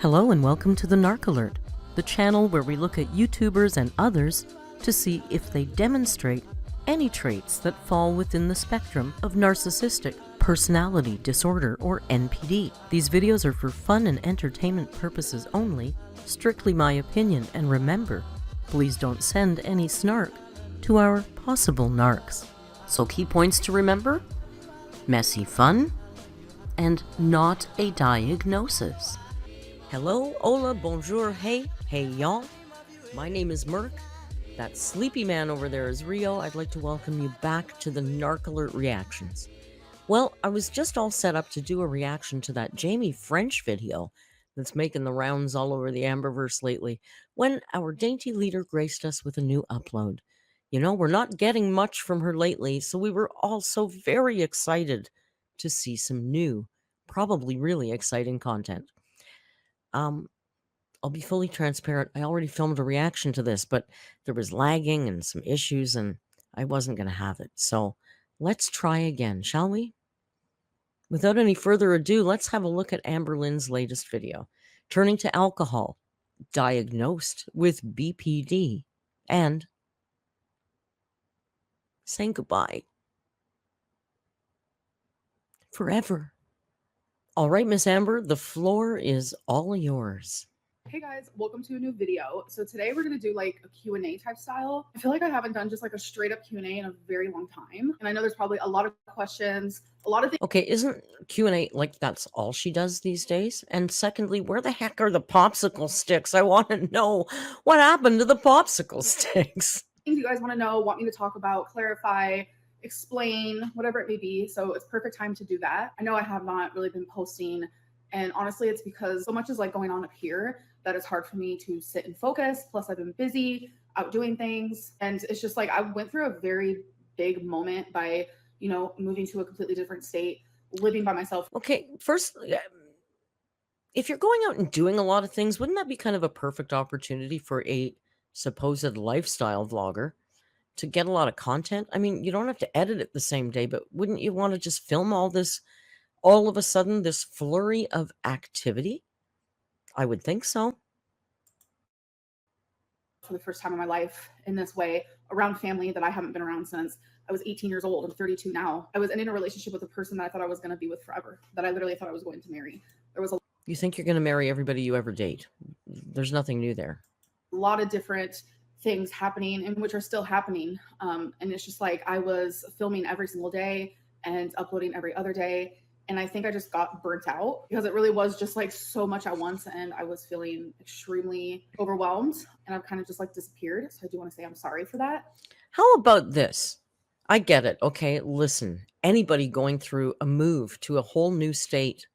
Hello and welcome to the Narc Alert, the channel where we look at YouTubers and others to see if they demonstrate any traits that fall within the spectrum of narcissistic personality disorder or NPD. These videos are for fun and entertainment purposes only, strictly my opinion, and remember, please don't send any snark to our possible narcs. So key points to remember: messy fun and not a diagnosis. Hello, hola, bonjour, hey y'all. My name is Merc. That sleepy man over there is Rio. I'd like to welcome you back to the Narc Alert Reactions. Well, I was just all set up to do a reaction to that Jamie French video that's making the rounds all over the Amberverse lately, when our dainty leader graced us with a new upload. You know, we're not getting much from her lately, so we were all so very excited to see some new, probably really exciting content. I'll be fully transparent. I already filmed a reaction to this, but there was lagging and some issues, and I wasn't going to have it. So let's try again, shall we? Without any further ado, let's have a look at Amberlynns' latest video. Turning to alcohol, diagnosed with BPD, and saying goodbye. Forever. All right, Miss Amber, the floor is all yours. Hey guys, welcome to a new video. So today we're going to do like a Q&A type style. I feel like I haven't done just like a straight up Q&A in a very long time. And I know there's probably a lot of questions, a lot of things. Okay, isn't Q&A like that's all she does these days? And secondly, where the heck are the popsicle sticks? I want to know what happened to the popsicle sticks. Things you guys want to know, want me to talk about, clarify, explain, whatever it may be. So it's perfect time to do that. I know I have not really been posting, and honestly it's because so much is like going on up here that it's hard for me to sit and focus. Plus I've been busy out doing things, and it's just like I went through a very big moment by, you know, moving to a completely different state, living by myself. Okay, first, if you're going out and doing a lot of things, wouldn't that be kind of a perfect opportunity for a supposed lifestyle vlogger to get a lot of content? I mean, you don't have to edit it the same day, but wouldn't you want to just film all this, all of a sudden, this flurry of activity? I would think so. For the first time in my life in this way, around family that I haven't been around since I was 18 years old. I'm 32 now. I was in a relationship with a person that I thought I was going to be with forever, that I literally thought I was going to marry. There was a You think you're going to marry everybody you ever date? There's nothing new there. lot of different things happening, and which are still happening. And it's just like I was filming every single day and uploading every other day. And I think I just got burnt out because it really was just like so much at once, and I was feeling extremely overwhelmed, and I've kind of just like disappeared. So I do want to say I'm sorry for that. How about this? I get it. Okay, listen, anybody going through a move to a whole new state,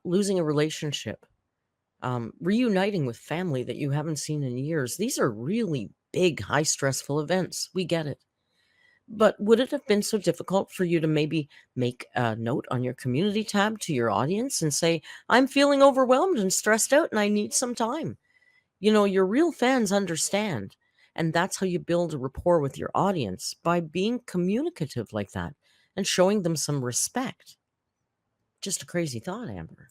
losing a relationship, reuniting with family that you haven't seen in years, these are really big, high stressful events. We get it. But would it have been so difficult for you to maybe make a note on your community tab to your audience and say, I'm feeling overwhelmed and stressed out and I need some time? You know, your real fans understand. And that's how you build a rapport with your audience, by being communicative like that and showing them some respect. Just a crazy thought, Amber.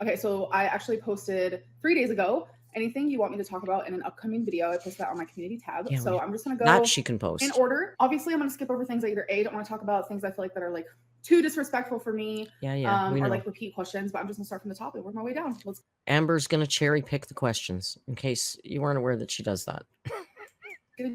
Okay, so I actually posted 3 days ago anything you want me to talk about in an upcoming video. I posted that on my community tab. Yeah, so I'm just going to that go she can post in order. Obviously, I'm going to skip over things that either A, don't want to talk about, things I feel like that are like too disrespectful for me, or like repeat questions, but I'm just going to start from the top and work my way down. Amber's going to cherry pick the questions, in case you weren't aware that she does that. Get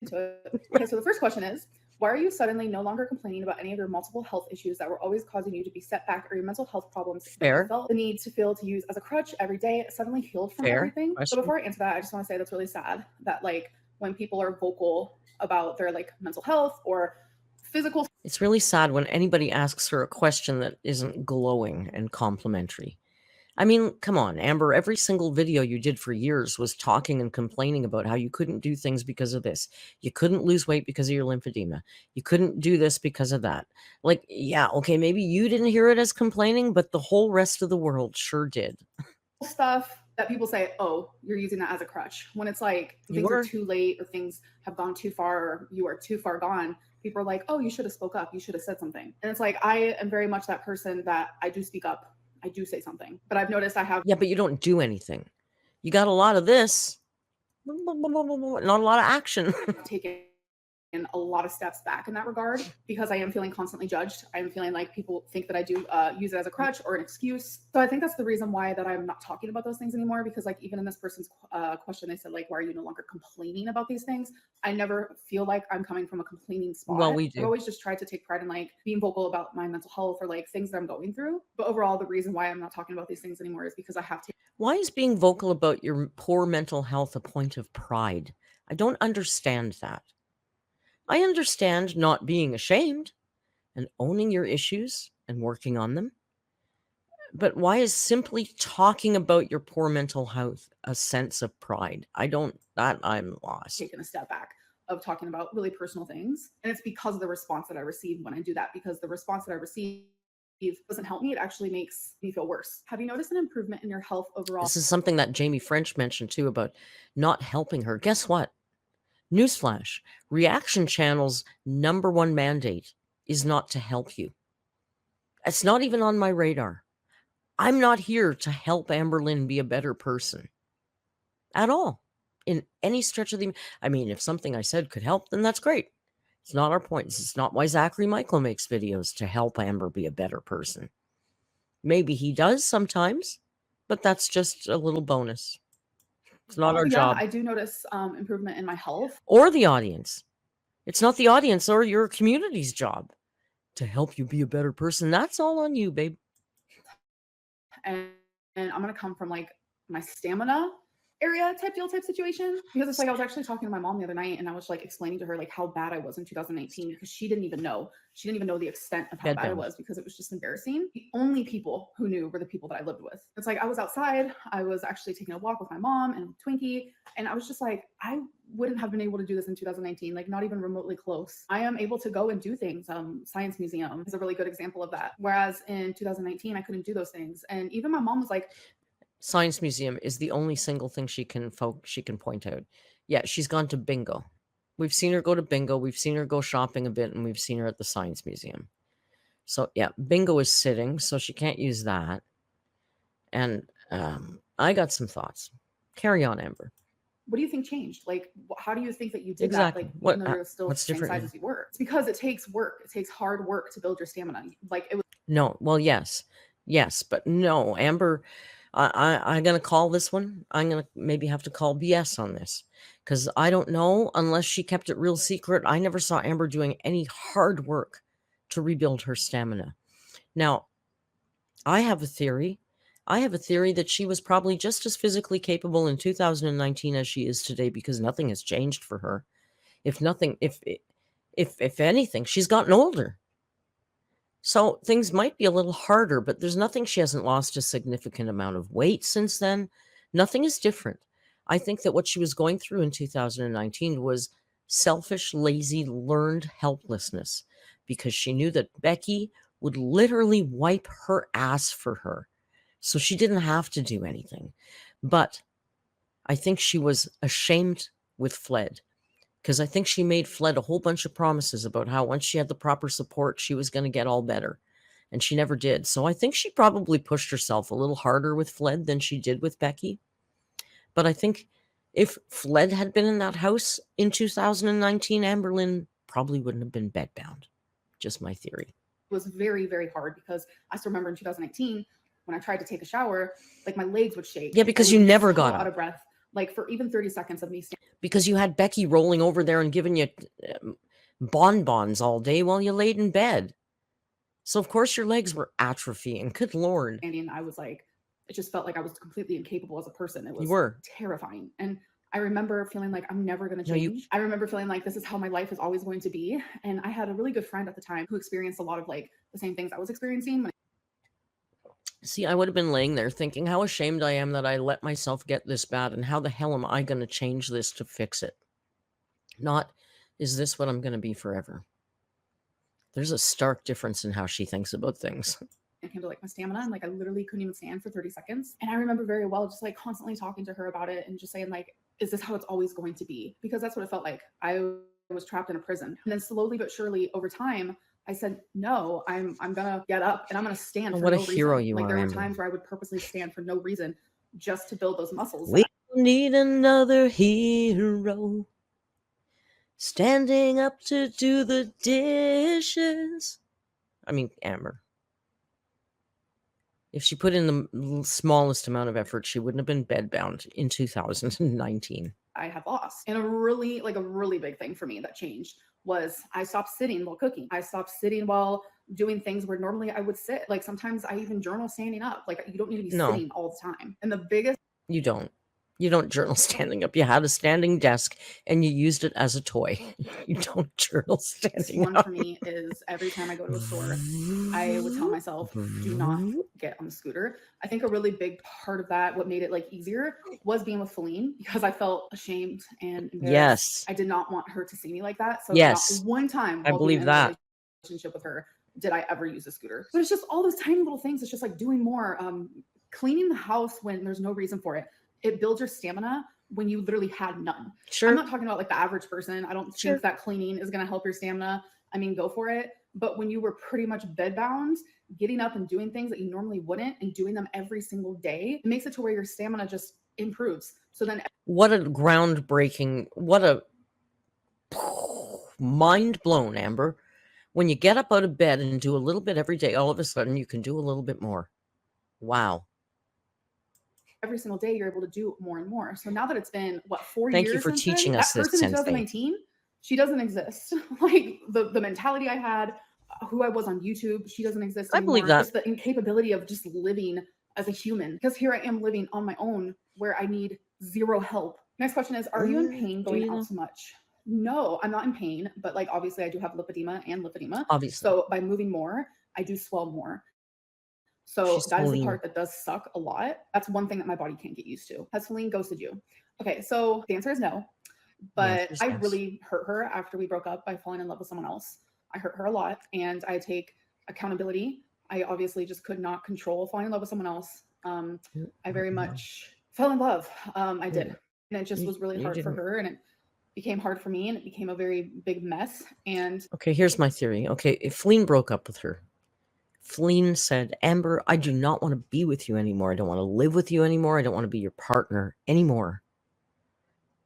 into it. Okay, so the first question is, why are you suddenly no longer complaining about any of your multiple health issues that were always causing you to be set back, or your mental health problems Fair. you felt the need to feel to use as a crutch every day suddenly healed from everything? Question. So before I answer that, I just want to say that's really sad that like when people are vocal about their like mental health or physical. It's really sad when anybody asks her a question that isn't glowing and complimentary. I mean, come on, Amber, every single video you did for years was talking and complaining about how you couldn't do things because of this. You couldn't lose weight because of your lymphedema. You couldn't do this because of that. Like, yeah, okay, maybe you didn't hear it as complaining, but the whole rest of the world sure did. Stuff that people say, oh, you're using that as a crutch. When it's like things are too late, or things have gone too far, or you are too far gone, people are like, oh, you should have spoke up. You should have said something. And it's like, I am very much that person that I do speak up. I do say something. But I've noticed I have Yeah, but you don't do anything. You got a lot of this, not a lot of action. taken a lot of steps back in that regard because I am feeling constantly judged. I am feeling like people think that I do use it as a crutch or an excuse. So I think that's the reason why that I'm not talking about those things anymore, because like even in this person's question, they said like, why are you no longer complaining about these things? I never feel like I'm coming from a complaining spot. Well, we do. I've always just tried to take pride in like being vocal about my mental health or like things that I'm going through. But overall, the reason why I'm not talking about these things anymore is because I have to. Why is being vocal about your poor mental health a point of pride? I don't understand that. I understand not being ashamed and owning your issues and working on them. But why is simply talking about your poor mental health a sense of pride? I'm lost. Taken a step back of talking about really personal things. And it's because of the response that I receive when I do that, because the response that I receive doesn't help me. It actually makes me feel worse. Have you noticed an improvement in your health overall? This is something that Jamie French mentioned too about not helping her. Guess what? Newsflash, Reaction Channel's #1 mandate is not to help you. It's not even on my radar. I'm not here to help Amberlynn be a better person at all in any stretch of the. I mean, if something I said could help, then that's great. It's not our point. It's not why Zachary Michael makes videos, to help Amber be a better person. Maybe he does sometimes, but that's just a little bonus. It's not our job. I do notice improvement in my health. Or the audience. It's not the audience or your community's job to help you be a better person. That's all on you, babe. And I'm going to come from like my stamina area type situation, because it's like I was actually talking to my mom the other night and I was like explaining to her like how bad I was in 2019, because she didn't even know the extent of how bad I was, because it was just embarrassing. The only people who knew were the people that I lived with. It's like I was outside, I was actually taking a walk with my mom and Twinkie, and I was just like, I wouldn't have been able to do this in 2019, like not even remotely close. I am able to go and do things. Science Museum is a really good example of that. Whereas in 2019, I couldn't do those things. And even my mom was like, Science Museum is the only single thing she can point out. Yeah, she's gone to bingo. We've seen her go to bingo. We've seen her go shopping a bit, and we've seen her at the Science Museum. So yeah, bingo is sitting, so she can't use that. And I got some thoughts. Carry on, Amber. what do you think changed? Like, how do you think that you did Exactly. that? Like, even though you're still the What's same different size now? as you were. It's because it takes work. It takes hard work to build your stamina. Like it was. No, well, yes, but no, Amber. I'm gonna call this one. I'm gonna maybe have to call BS on this, because I don't know, unless she kept it real secret. I never saw Amber doing any hard work to rebuild her stamina. Now, I have a theory. That she was probably just as physically capable in 2019 as she is today, because nothing has changed for her. If anything, she's gotten older. So things might be a little harder, but there's nothing. She hasn't lost a significant amount of weight since then. Nothing is different. I think that what she was going through in 2019 was selfish, lazy, learned helplessness, because she knew that Becky would literally wipe her ass for her. So she didn't have to do anything. But I think she was ashamed with Fled, because I think she made Fled a whole bunch of promises about how once she had the proper support, she was going to get all better. And she never did. So I think she probably pushed herself a little harder with Fled than she did with Becky. But I think if Fled had been in that house in 2019, Amberlynn probably wouldn't have been bedbound. Just my theory. It was very, very hard, because I still remember in 2019 when I tried to take a shower, like my legs would shake. Yeah, because you never got out of breath, like for even 30 seconds of me standing. Because you had Becky rolling over there and giving you bonbons all day while you laid in bed. So of course your legs were atrophying. Good Lord. And I was like, it just felt like I was completely incapable as a person. It was You were terrifying. And I remember feeling like I'm never going to change. I remember feeling like this is how my life is always going to be. And I had a really good friend at the time who experienced a lot of like the same things I was experiencing. See, I would have been laying there thinking how ashamed I am that I let myself get this bad, and how the hell am I going to change this to fix it? Not, is this what I'm going to be forever? There's a stark difference in how she thinks about things. It came to like my stamina, and like I literally couldn't even stand for 30 seconds. And I remember very well just like constantly talking to her about it and just saying like, is this how it's always going to be? Because that's what it felt like. I was trapped in a prison. And then slowly but surely over time, I said, no, I'm gonna get up and I'm gonna stand Oh, for what a no hero reason. you Like are, there were Amber. times where I would purposely stand for no reason just to build those muscles. We need another hero standing up to do the dishes. I mean, Amber. If she put in the smallest amount of effort, she wouldn't have been bedbound in 2019. I had lost. And a really big thing for me that changed was I stopped sitting while cooking. I stopped sitting while doing things where normally I would sit. Like sometimes I even journal standing up. Like you don't need to be sitting all the time. And the biggest You don't. You don't journal standing up. You had a standing desk and you used it as a toy. You don't journal standing one up. for me is every time I go to a store, I would tell myself, do not get on the scooter. I think a really big part of that, what made it like easier, was being with Feline because I felt ashamed and embarrassed. Yes. I did not want her to see me like that. So Yes. not one time I while believe being in a that. relationship with her did I ever use a scooter. But it's just all those tiny little things. It's just like doing more, cleaning the house when there's no reason for it. It builds your stamina when you literally had none. Sure. I'm not talking about like the average person. I don't think that cleaning is going to help your stamina. I mean, go for it. But when you were pretty much bedbound, getting up and doing things that you normally wouldn't and doing them every single day, it makes it to where your stamina just improves. So then what a groundbreaking, what a mind blown, Amber. When you get up out of bed and do a little bit every day, all of a sudden you can do a little bit more. Wow. Every single day you're able to do more and more. So now that it's been 4 years, thank you for teaching us that this, person in Sensei. 2019, she doesn't exist. Like the mentality I had, who I was on YouTube, she doesn't exist anymore. I believe that. Just the incapability of just living as a human, because here I am living on my own where I need zero help. Next question is, are you in pain going out so much? No, I'm not in pain, but like obviously I do have lipedema and lymphedema. Obviously. So by moving more, I do swell more. So that is the part that does suck a lot. That's one thing that my body can't get used to. Has Feline ghosted you? Okay, so the answer is no. But I really hurt her after we broke up by falling in love with someone else. I hurt her a lot and I take accountability. I obviously just could not control falling in love with someone else. I very much fell in love. I did. And it just was really hard for her and it became hard for me and it became a very big mess. And okay, here's my theory. Okay, if Feline broke up with her, Feline said, Amber, I do not want to be with you anymore. I don't want to live with you anymore. I don't want to be your partner anymore.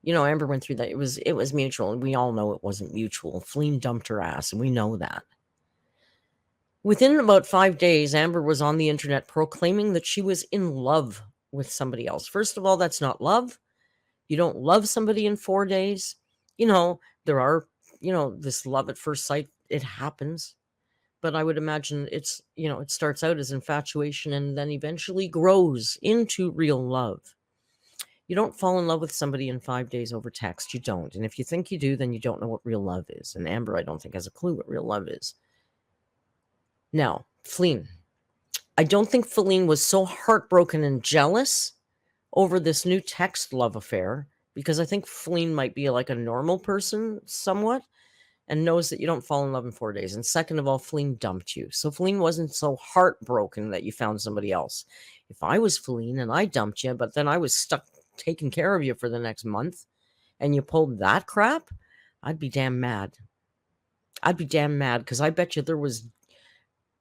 You know, Amber went through that. It was mutual. And we all know it wasn't mutual. Feline dumped her ass, and we know that. Within about 5 days, Amber was on the internet proclaiming that she was in love with somebody else. First of all, that's not love. You don't love somebody in 4 days. You know, there are, this love at first sight. It happens. But I would imagine it's, it starts out as infatuation and then eventually grows into real love. You don't fall in love with somebody in 5 days over text. You don't. And if you think you do, then you don't know what real love is. And Amber, I don't think, has a clue what real love is. Now, Feline. I don't think Feline was so heartbroken and jealous over this new text love affair because I think Feline might be like a normal person somewhat. And knows that you don't fall in love in 4 days. And second of all, Feline dumped you. So Feline wasn't so heartbroken that you found somebody else. If I was Feline and I dumped you, but then I was stuck taking care of you for the next month, and you pulled that crap, I'd be damn mad. I'd be damn mad because I bet you there was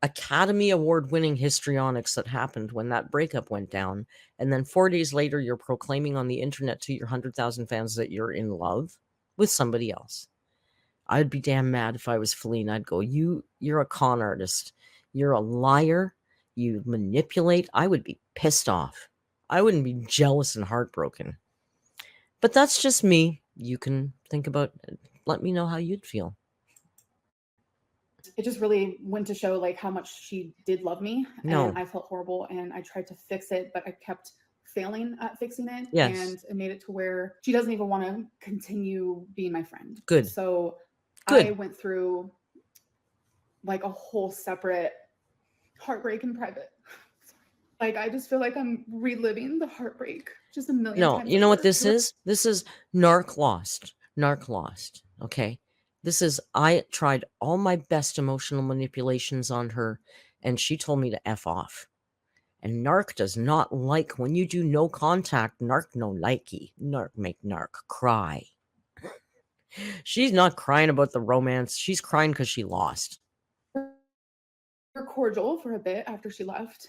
Academy Award-winning histrionics that happened when that breakup went down. And then 4 days later, you're proclaiming on the internet to your 100,000 fans that you're in love with somebody else. I'd be damn mad if I was Feline. I'd go, you're a con artist. You're a liar. You manipulate. I would be pissed off. I wouldn't be jealous and heartbroken. But that's just me. You can think about it. Let me know how you'd feel. It just really went to show like how much she did love me. No. And I felt horrible and I tried to fix it, but I kept failing at fixing it. Yes. And it made it to where she doesn't even want to continue being my friend. Good. So Good. I went through like a whole separate heartbreak in private. Like I just feel like I'm reliving the heartbreak just a million times. No, you know what this is? This is narc lost. Narc lost. Okay. This is, I tried all my best emotional manipulations on her, and she told me to F off. And narc does not like when you do no contact. Narc no likey. Narc make narc cry. She's not crying about the romance. She's crying because she lost. were cordial for a bit after she left.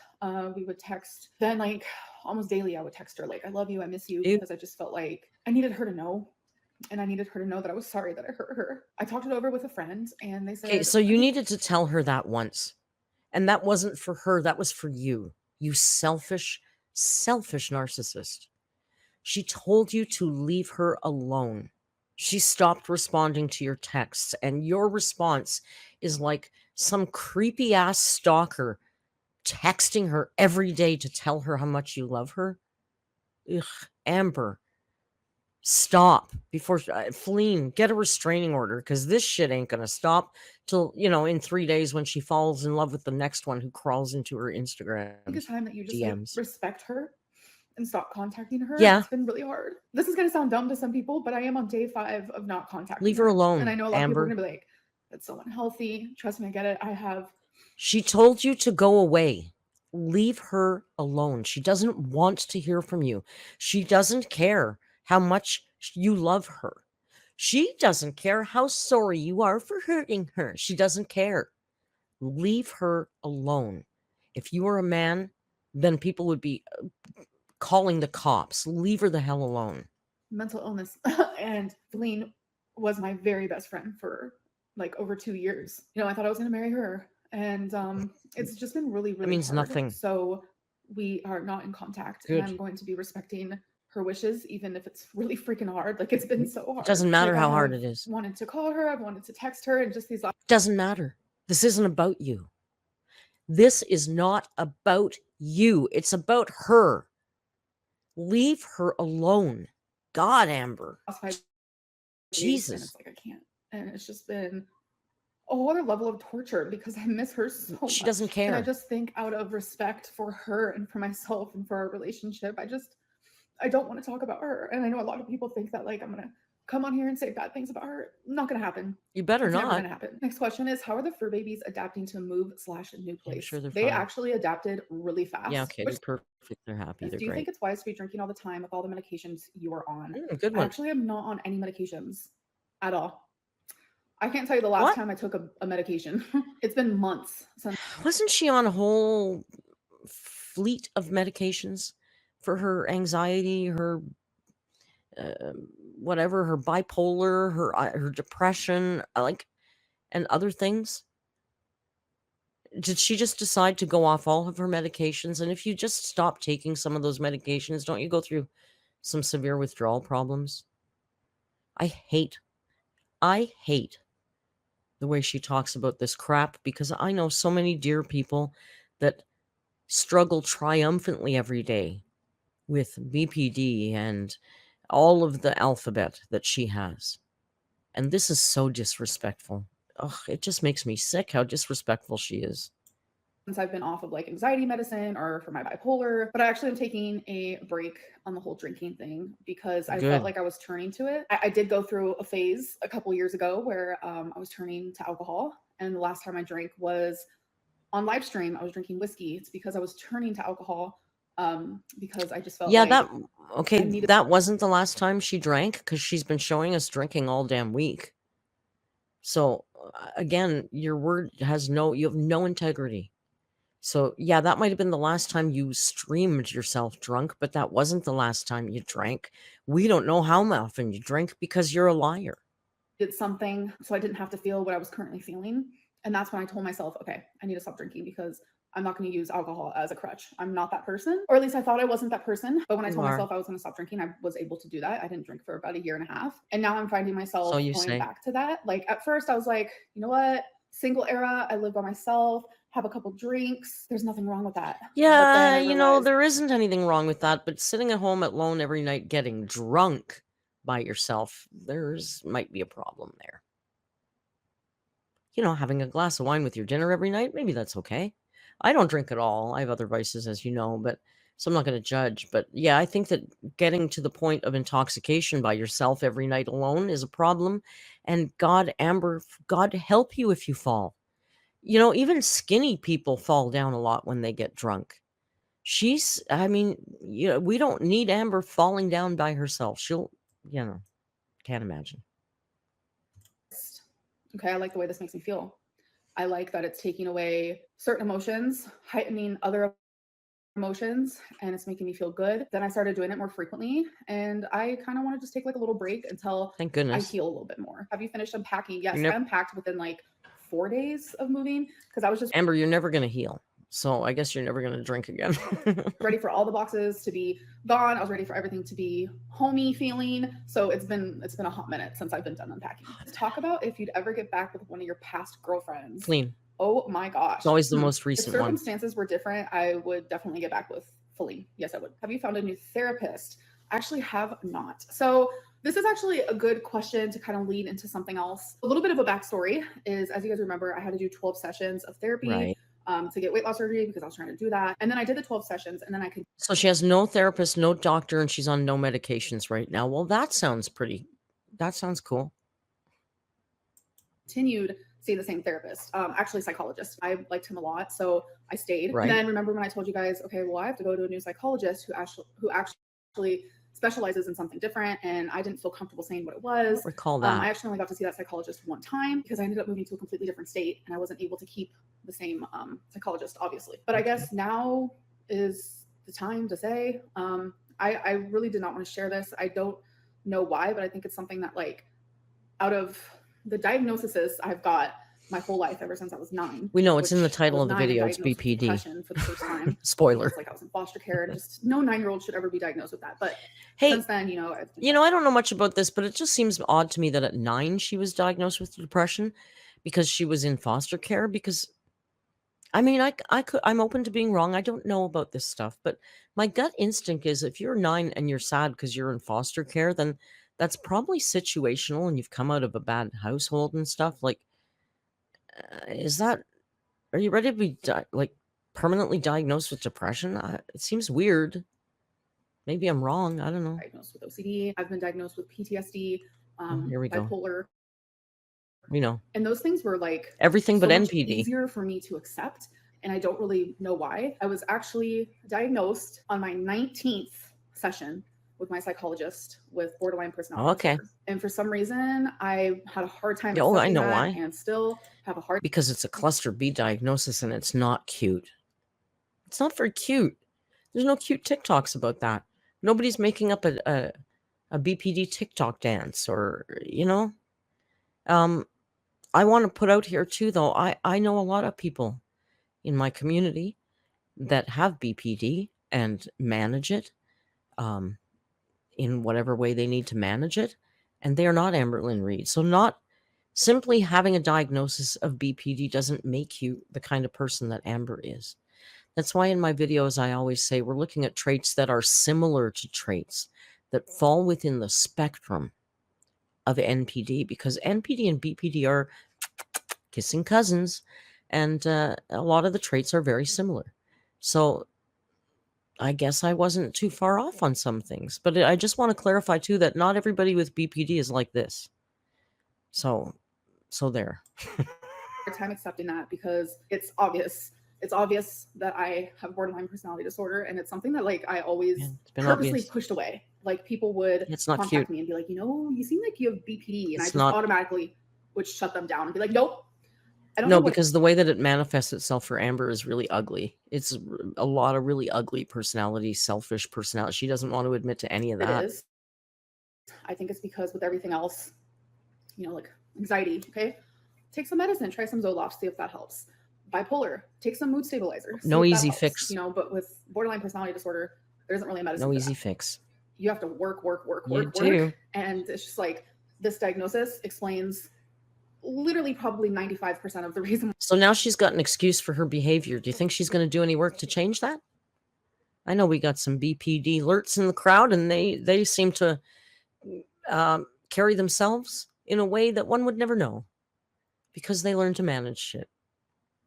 We would text. Then, like, almost daily, I would text her, like, I love you, I miss you, Ew. because I just felt like I needed her to know. And I needed her to know that I was sorry that I hurt her. I talked it over with a friend, and they Okay, said, so I you think needed to tell her that once. And that wasn't for her, that was for you. You selfish, selfish narcissist. She told you to leave her alone. She stopped responding to your texts, and your response is like some creepy ass stalker texting her every day to tell her how much you love her. Ugh, Amber, stop before Fleen, get a restraining order, because this shit ain't gonna stop till, in 3 days when she falls in love with the next one who crawls into her Instagram it's time that you just like DMs. respect her and stop contacting her. Yeah, It's been really hard. This is gonna sound dumb to some people, but I am on day 5 of not contacting leave her her. And alone, I know a lot of people are Amber. gonna be like, that's so unhealthy. Trust me, I get it. I have. She told you to go away. Leave her alone. She doesn't want to hear from you. She doesn't care how much you love her. She doesn't care how sorry you are for hurting her. She doesn't care. Leave her alone. If you were a man, then people would be calling the cops. Leave her the hell alone. Mental illness. And Feline was my very best friend for like over 2 years. I thought I was going to marry her. And it's just been really, That really means hard. nothing. So we are not in contact. Good. And I'm going to be respecting her wishes, even if it's really freaking hard. Like, it's been so hard. It doesn't matter Like, how hard it is. Wanted to call her. I've wanted to text her. And just these last. Doesn't matter. This isn't about you. This is not about you. It's about her. Leave her alone. God, Amber. 5 days, and Jesus. it's like I can't. And it's just been a whole other level of torture because I miss her so much. She doesn't And I care. just think out of respect for her and for myself and for our relationship, I don't want to talk about her. And I know a lot of people think that like I'm gonna come on here and say bad things about her. Not gonna happen. You better It's never not. gonna happen. Next question is, how are the fur babies adapting to move/new place? sure they're They fine. actually adapted really fast. Yeah, okay, Which they're perfect. They're happy. They're do you great. think it's wise to be drinking all the time with all the medications you are on? Good I one. actually am not on any medications at all. I can't tell you the last What? time I took a medication. It's been months since. Wasn't she on a whole fleet of medications for her anxiety, her whatever, her bipolar, her depression, and other things? Did she just decide to go off all of her medications? And if you just stop taking some of those medications, don't you go through some severe withdrawal problems? I hate the way she talks about this crap, because I know so many dear people that struggle triumphantly every day with BPD and all of the alphabet that she has. And this is so disrespectful. Ugh, it just makes me sick how disrespectful she is. I've been off of like anxiety medicine or for my bipolar, but I actually am taking a break on the whole drinking thing because I Good. felt like I was turning to it. I did go through a phase a couple years ago where I was turning to alcohol, and the last time I drank was on live stream. I was drinking whiskey. It's because I was turning to alcohol because I just felt Yeah, like that wasn't the last time she drank, because she's been showing us drinking all damn week. So again, your word you have no integrity. So yeah, that might have been the last time you streamed yourself drunk, but that wasn't the last time you drank. We don't know how often you drink because you're a liar. did something so I didn't have to feel what I was currently feeling. And that's when I told myself, okay, I need to stop drinking because I'm not going to use alcohol as a crutch. I'm not that person, or at least I thought I wasn't that person. But when I You told are. myself I was going to stop drinking, I was able to do that. I didn't drink for about a year and a half. And now I'm finding myself So you going say. back to that. Like at first I was like, you know what? Single era, I live by myself, have a couple drinks. There's nothing wrong with that. But then Yeah, I realized there isn't anything wrong with that, but sitting at home alone every night getting drunk by yourself, might be a problem there. Having a glass of wine with your dinner every night, maybe that's okay. I don't drink at all. I have other vices, as you know, so I'm not going to judge. But yeah, I think that getting to the point of intoxication by yourself every night alone is a problem. And God, Amber, God help you if you fall. Even skinny people fall down a lot when they get drunk. We don't need Amber falling down by herself. She'll, can't imagine. okay, I like the way this makes me feel. I like that it's taking away certain emotions, heightening other emotions, and it's making me feel good. Then I started doing it more frequently, and I kind of want to just take like a little break until Thank I goodness. heal a little bit more. Have you finished unpacking? Yes, You're I unpacked within like 4 days of moving because I was just Amber, you're never going to heal. So I guess you're never going to drink again. ready for all the boxes to be gone. I was ready for everything to be homey feeling. So it's been a hot minute since I've been done unpacking. Let's talk about if you'd ever get back with one of your past girlfriends. Feline. Oh my gosh. It's always the most If recent one. circumstances were different, I would definitely get back with Feline. Yes, I would. Have you found a new therapist? I actually have not. So this is actually a good question to kind of lead into something else. A little bit of a backstory is, as you guys remember, I had to do 12 sessions of therapy. Right. To get weight loss surgery because I was trying to do that. And then I did the 12 sessions and then I So she has no therapist, no doctor, and she's on no medications right now. Well, that sounds cool. continued seeing the same therapist, actually psychologist. I liked him a lot, so I stayed. Right. And then remember when I told you guys, okay, well, I have to go to a new psychologist who actually specializes in something different, and I didn't feel comfortable saying what it was. Recall that. I actually only got to see that psychologist one time because I ended up moving to a completely different state, and I wasn't able to keep the same psychologist, obviously. But I guess now is the time to say, I really did not want to share this. I don't know why, but I think it's something that like out of the diagnoses I've got my whole life ever since I was 9. We know it's in the title of the video. It's BPD. Depression for the first time. Spoiler. It's like I was in foster care, and just no 9-year-old should ever be diagnosed with that. But hey, since then, I don't know much about this, but it just seems odd to me that at 9 she was diagnosed with depression because she was in foster care. Because I mean, I'm open to being wrong. I don't know about this stuff, but my gut instinct is if you're 9 and you're sad because you're in foster care, then that's probably situational and you've come out of a bad household and stuff. Like, are you ready to be permanently diagnosed with depression? It seems weird. Maybe I'm wrong. I don't know. Diagnosed with OCD. I've been diagnosed with PTSD, Here we go. bipolar. We know. And those things were like everything but so much NPD. Easier for me to accept. And I don't really know why. I was actually diagnosed on my 19th session with my psychologist with borderline personality disorder. And for some reason, I had a hard time. Oh, I know why. And still have a hard. Because it's a cluster B diagnosis and it's not cute. It's not very cute. There's no cute TikToks about that. Nobody's making up a BPD TikTok dance or, I want to put out here too, though. I know a lot of people in my community that have BPD and manage it in whatever way they need to manage it. And they are not Amberlynn Reid. So not simply having a diagnosis of BPD doesn't make you the kind of person that Amber is. That's why in my videos, I always say we're looking at traits that are similar to traits that fall within the spectrum of NPD, because NPD and BPD are kissing cousins, and a lot of the traits are very similar. So I guess I wasn't too far off on some things, but I just want to clarify too that not everybody with BPD is like this. So there. Hard time accepting that because it's obvious. It's obvious that I have borderline personality disorder, and it's something that like I always purposely pushed away. Like people would contact me and be like, you seem like you have BPD, and I just automatically would shut them down and be like, nope. I don't know because the way that it manifests itself for Amber is really ugly. It's a lot of really ugly personality, selfish personality. She doesn't want to admit to any of that. It is. I think it's because with everything else, like anxiety, okay? Take some medicine, try some Zoloft, see if that helps. Bipolar, take some mood stabilizer. No easy fix. But with borderline personality disorder, there isn't really a medicine. No easy fix. You have to work. And it's just like this diagnosis explains literally probably 95% of the reason. So now she's got an excuse for her behavior. Do you think she's going to do any work to change that? I know we got some BPD alerts in the crowd, and they seem to carry themselves in a way that one would never know because they learn to manage shit.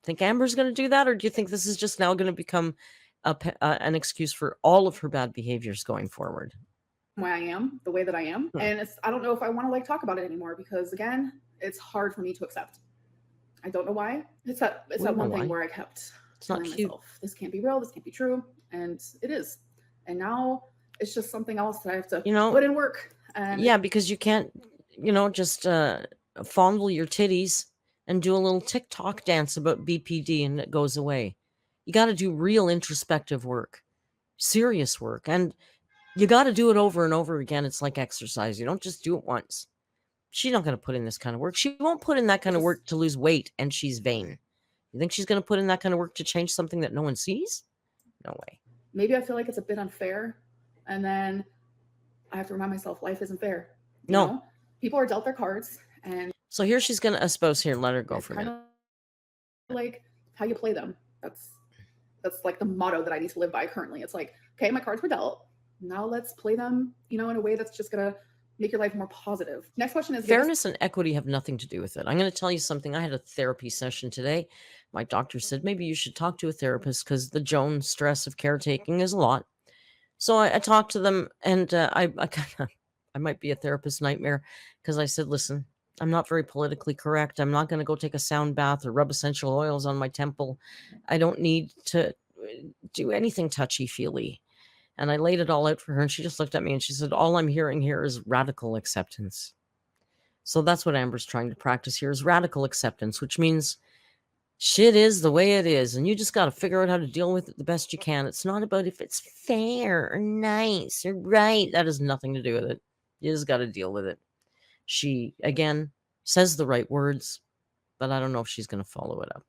Think Amber's going to do that, or do you think this is just now going to become an excuse for all of her bad behaviors going forward? Why I am the way that I am, and I don't know if I want to talk about it anymore because again, it's hard for me to accept. I don't know why. It's that one thing where I kept telling myself, this can't be real, this can't be true, and it is. And now it's just something else that I have to put in work. And because you can't, just fondle your titties and do a little TikTok dance about BPD and it goes away. You got to do real introspective work, serious work, and you got to do it over and over again. It's like exercise. You don't just do it once. She's not going to put in this kind of work. She won't put in that kind of work to lose weight, and she's vain. You think she's going to put in that kind of work to change something that no one sees? No way. Maybe I feel like it's a bit unfair, and then I have to remind myself life isn't fair. You know? People are dealt their cards, and so here she's going to, I suppose, here, let her go for a minute. Like how you play them. That's like the motto that I need to live by currently. It's like, okay, my cards were dealt. Now let's play them, in a way that's just going to make your life more positive. Next question is fairness and equity have nothing to do with it. I'm going to tell you something. I had a therapy session today. My doctor said maybe you should talk to a therapist because the Jones stress of caretaking is a lot. So I talked to them, and I might be a therapist nightmare because I said, listen, I'm not very politically correct. I'm not going to go take a sound bath or rub essential oils on my temple. I don't need to do anything touchy-feely. And I laid it all out for her, and she just looked at me and she said, all I'm hearing here is radical acceptance. So that's what Amber's trying to practice here, is radical acceptance, which means shit is the way it is, and you just got to figure out how to deal with it the best you can. It's not about if it's fair or nice or right. That has nothing to do with it. You just got to deal with it. She, again, says the right words, but I don't know if she's going to follow it up.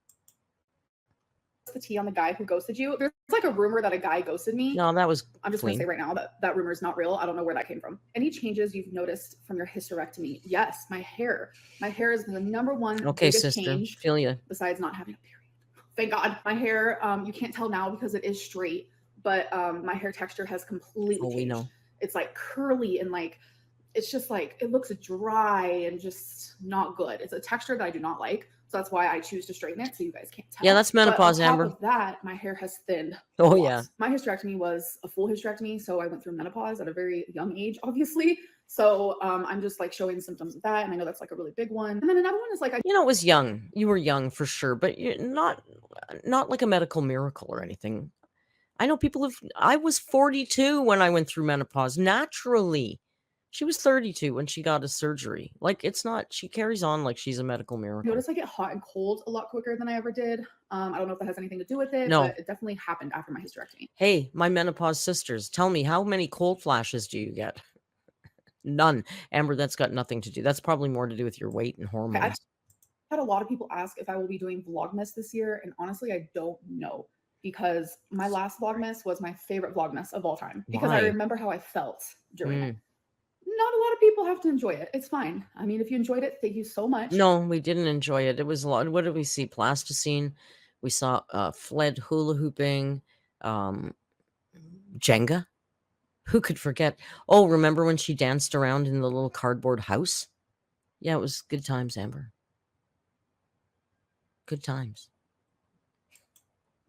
The tea on the guy who ghosted you? There's like a rumor that a guy ghosted me. No, that was I'm just going to say right now that rumor is not real. I don't know where that came from. Any changes you've noticed from your hysterectomy? Yes, my hair. My hair is the number one biggest change. Feel you. Besides not having a period. Thank God. My hair, you can't tell now because it is straight, but my hair texture has completely changed. We know. It's like curly and like, it's just like, it looks dry and just not good. It's a texture that I do not like. So that's why I choose to straighten it so you guys can't tell. Yeah, that's menopause, Amber. On top of that, my hair has thinned. Oh, yeah. My hysterectomy was a full hysterectomy, so I went through menopause at a very young age, obviously. So I'm just like showing symptoms of that, and I know that's like a really big one. And then another one is like, it was young. You were young for sure, but you're not like a medical miracle or anything. I know people I was 42 when I went through menopause naturally. She was 32 when she got a surgery. Like, it's not, she carries on like she's a medical miracle. Notice I get hot and cold a lot quicker than I ever did. I don't know if that has anything to do with it, no, but it definitely happened after my hysterectomy. Hey, my menopause sisters, tell me, how many cold flashes do you get? None. Amber, that's got nothing to do. That's probably more to do with your weight and hormones. I've had a lot of people ask if I will be doing Vlogmas this year, and honestly, I don't know. Because my last Vlogmas was my favorite Vlogmas of all time. Because I remember how I felt during it. Not a lot of people have to enjoy it. It's fine. I mean, if you enjoyed it, thank you so much. No, we didn't enjoy it. It was a lot. What did we see? Plasticine. We saw fled hula hooping, Jenga. Who could forget? Oh, remember when she danced around in the little cardboard house? Yeah, it was good times, Amber. Good times.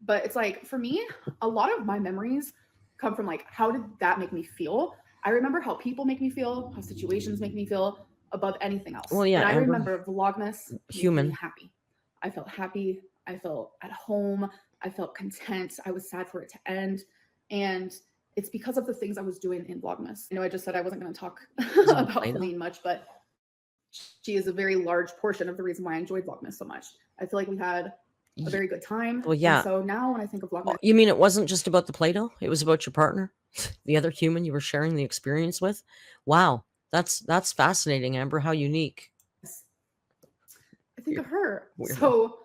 But it's like, for me, a lot of my memories come from like, how did that make me feel? I remember how people make me feel, how situations make me feel above anything else. Well, yeah. And I remember Vlogmas human. Made me happy. I felt happy. I felt at home. I felt content. I was sad for it to end. And it's because of the things I was doing in Vlogmas. I just said I wasn't going to talk about Colleen much, but she is a very large portion of the reason why I enjoyed Vlogmas so much. I feel like we had a very good time. Well, yeah. And so now when I think of Vlogmas. You mean it wasn't just about the Play-Doh? It was about your partner? The other human you were sharing the experience with? Wow. That's fascinating, Amber. How unique. I think of her. So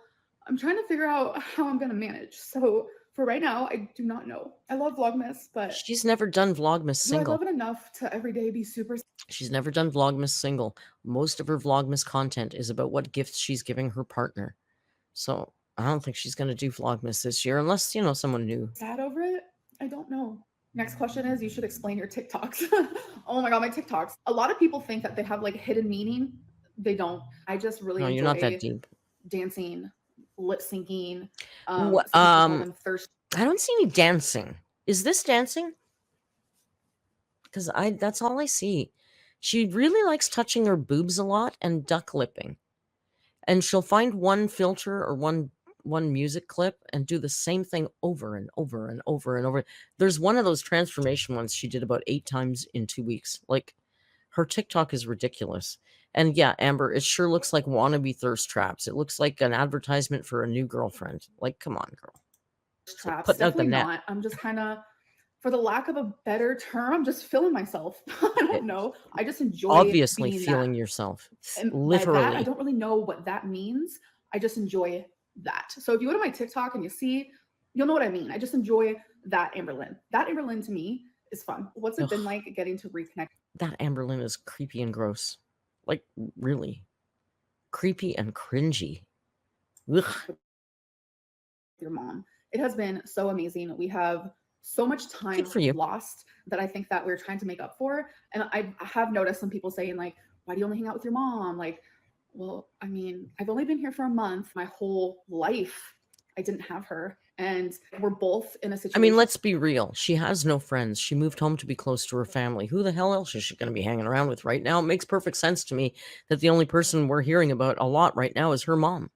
I'm trying to figure out how I'm going to manage. So for right now, I do not know. I love Vlogmas, but she's never done Vlogmas single. I love it enough to every day be super. She's never done Vlogmas single. Most of her Vlogmas content is about what gifts she's giving her partner. So I don't think she's going to do Vlogmas this year unless, someone new. Sad over it? I don't know. Next question is, you should explain your TikToks. Oh my God, my TikToks. A lot of people think that they have like hidden meaning. They don't. I just really enjoy you're not that deep. Dancing, lip syncing. I don't see any dancing. Is this dancing? Because that's all I see. She really likes touching her boobs a lot and duck lipping. And she'll find one filter or one music clip and do the same thing over and over and over and over. There's one of those transformation ones she did about 8 times in 2 weeks. Like, her TikTok is ridiculous. And yeah, Amber, it sure looks like wannabe thirst traps. It looks like an advertisement for a new girlfriend. Like, come on, girl. It's like Traps. putting out the Definitely net. not. I'm just kind of, for the lack of a better term, I'm just feeling myself. I don't know. I just enjoy Obviously being feeling that. yourself. And by Literally. that, I don't really know what that means. I just enjoy that. So if you go to my TikTok and you see, you'll know what I mean. I just enjoy that Amberlynn. That Amberlynn to me is fun. What's it been like getting to reconnect? That Amberlynn is creepy and gross. Like, really. Creepy and cringy. Ugh. Your mom. It has been so amazing. We have so much time lost that I think that we're trying to make up for. And I have noticed some people saying like, why do you only hang out with your mom? Like, well, I mean, I've only been here for a month. My whole life, I didn't have her. And we're both in a situation. I mean, let's be real. She has no friends. She moved home to be close to her family. Who the hell else is she going to be hanging around with right now? It makes perfect sense to me that the only person we're hearing about a lot right now is her mom.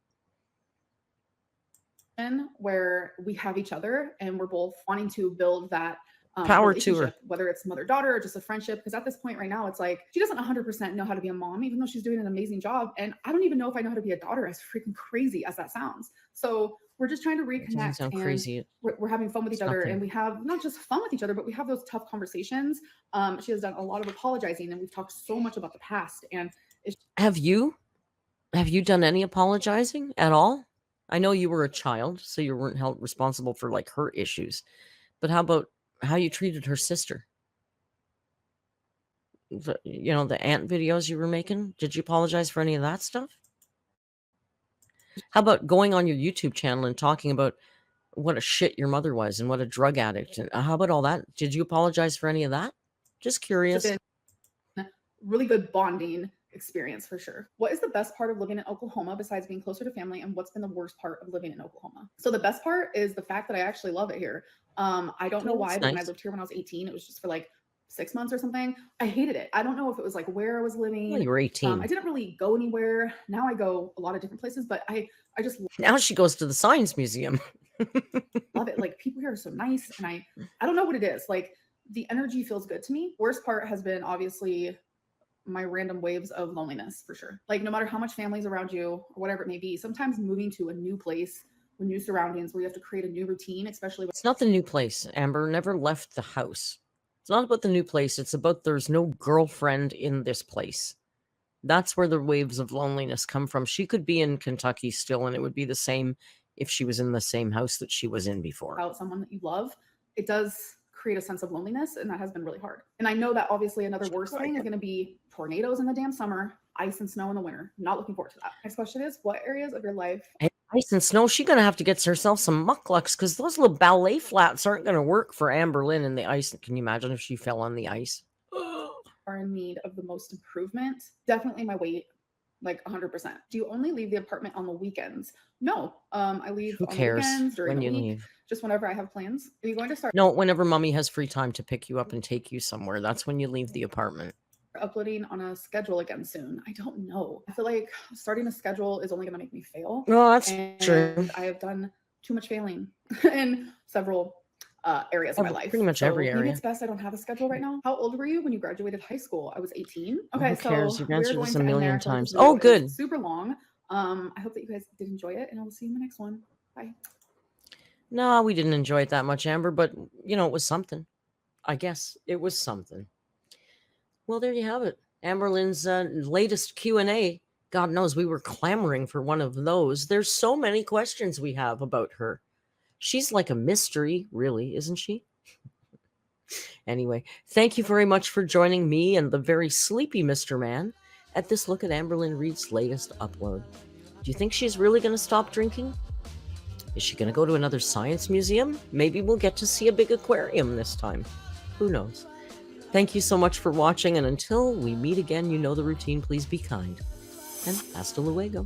Where we have each other and we're both wanting to build that power to her, whether it's mother-daughter or just a friendship. Because at this point right now, it's like she doesn't 100% know how to be a mom, even though she's doing an amazing job. And I don't even know if I know how to be a daughter, as freaking crazy as that sounds. So we're just trying to reconnect. And crazy. We're having fun with each other, and we have not just fun with each other, but we have those tough conversations. She has done a lot of apologizing, and we've talked so much about the past. And have you done any apologizing at all? I know you were a child, so you weren't held responsible for like her issues, but how about how you treated her sister? The aunt videos you were making, did you apologize for any of that stuff? How about going on your YouTube channel and talking about what a shit your mother was and what a drug addict? And how about all that? Did you apologize for any of that? Just curious. Really good bonding experience for sure. What is the best part of living in Oklahoma besides being closer to family, and what's been the worst part of living in Oklahoma? So the best part is the fact that I actually love it here. I don't know why, but when I lived here when I was 18, it was just for like 6 months or something. I hated it. I don't know if it was like where I was living. Well, you were 18. I didn't really go anywhere. Now I go a lot of different places, but I just now she goes to the Science Museum. love it. Like people here are so nice, and I don't know what it is. Like the energy feels good to me. Worst part has been obviously my random waves of loneliness, for sure. Like no matter how much family's around you or whatever it may be, sometimes moving to a new place with new surroundings where you have to create a new routine, especially it's not the new place. Amber never left the house. It's not about the new place. It's about there's no girlfriend in this place. That's where the waves of loneliness come from. She could be in Kentucky still, and it would be the same if she was in the same house that she was in before. About someone that you love, it does create a sense of loneliness, and that has been really hard. And I know that obviously another worst thing is going to be tornadoes in the damn summer, ice and snow in the winter. Not looking forward to that. Next question is, what areas of your life? Hey, ice and snow, she's going to have to get herself some mucklucks, because those little ballet flats aren't going to work for Amberlynn in the ice. Can you imagine if she fell on the ice? Are in need of the most improvement? Definitely my weight, like 100%. Do you only leave the apartment on the weekends? No, I leave on the weekends during the week, just whenever I have plans. Are you going to start? No, whenever mommy has free time to pick you up and take you somewhere, that's when you leave the apartment. Uploading on a schedule again soon? I don't know. I feel like starting a schedule is only going to make me fail. No, that's true. I have done too much failing in several areas of my life. Pretty much every area. Maybe it's best I don't have a schedule right now. How old were you when you graduated high school? I was 18. Okay, who cares? so You've answered this a million times. Oh, good. Super long. I hope that you guys did enjoy it, and I will see you in the next one. Bye. No, we didn't enjoy it that much, Amber, but it was something. I guess it was something. Well, there you have it. Amberlynn's latest Q&A. God knows we were clamoring for one of those. There's so many questions we have about her. She's like a mystery, really, isn't she? Anyway, thank you very much for joining me and the very sleepy Mr. Man at this look at Amberlynn Reid's latest upload. Do you think she's really going to stop drinking? Is she going to go to another science museum? Maybe we'll get to see a big aquarium this time. Who knows? Thank you so much for watching, and until we meet again, you know the routine. Please be kind. And hasta luego.